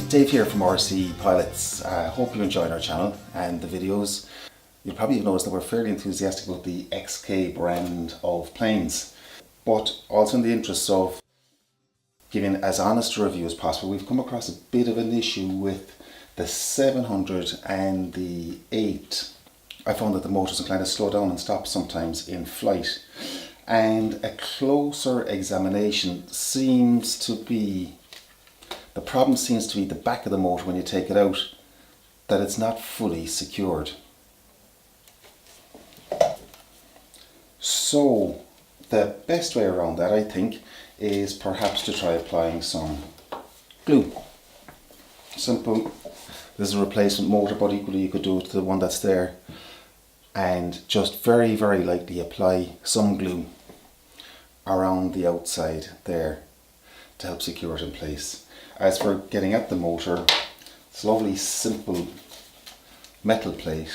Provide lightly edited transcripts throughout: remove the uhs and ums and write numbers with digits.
Dave here from RC Pilots. I hope you enjoyed our channel and the videos. You'll probably have noticed that we're fairly enthusiastic about the XK brand of planes, but also in the interest of giving as honest a review as possible, we've come across a bit of an issue with the 700 and the 8. I found that the motors inclined to slow down and stop sometimes in flight, and a closer examination seems to be the problem seems to be the back of the motor when you take it out, that it's not fully secured. So the best way around that, I think, is perhaps to try applying some glue. Simple. This is a replacement motor, but equally you could do it to the one that's there, and just very lightly apply some glue around the outside there to help secure it in place. As for getting at the motor, it's a lovely simple metal plate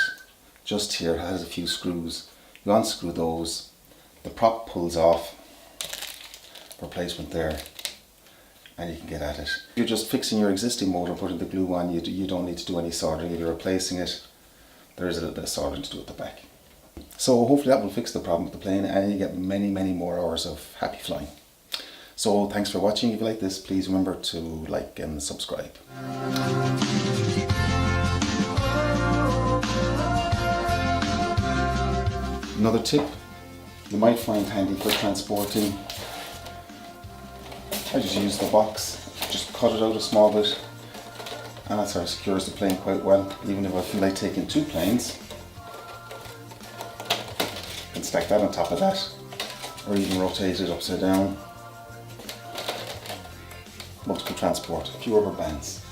just here. It has a few screws. You unscrew those, the prop pulls off, replacement there, and you can get at it. If you're just fixing your existing motor, putting the glue on, you don't need to do any soldering. If you're replacing it, there is a little bit of soldering to do at the back. So hopefully that will fix the problem with the plane, and you get many more hours of happy flying. So thanks for watching. If you like this, please remember to like and subscribe. Another tip you might find handy for transporting, I just use the box, just cut it out a small bit, and that's how it secures the plane quite well. Even if I feel like taking two planes, I can stack that on top of that, or even rotate it upside down. Multiple transport, a few rubber bands.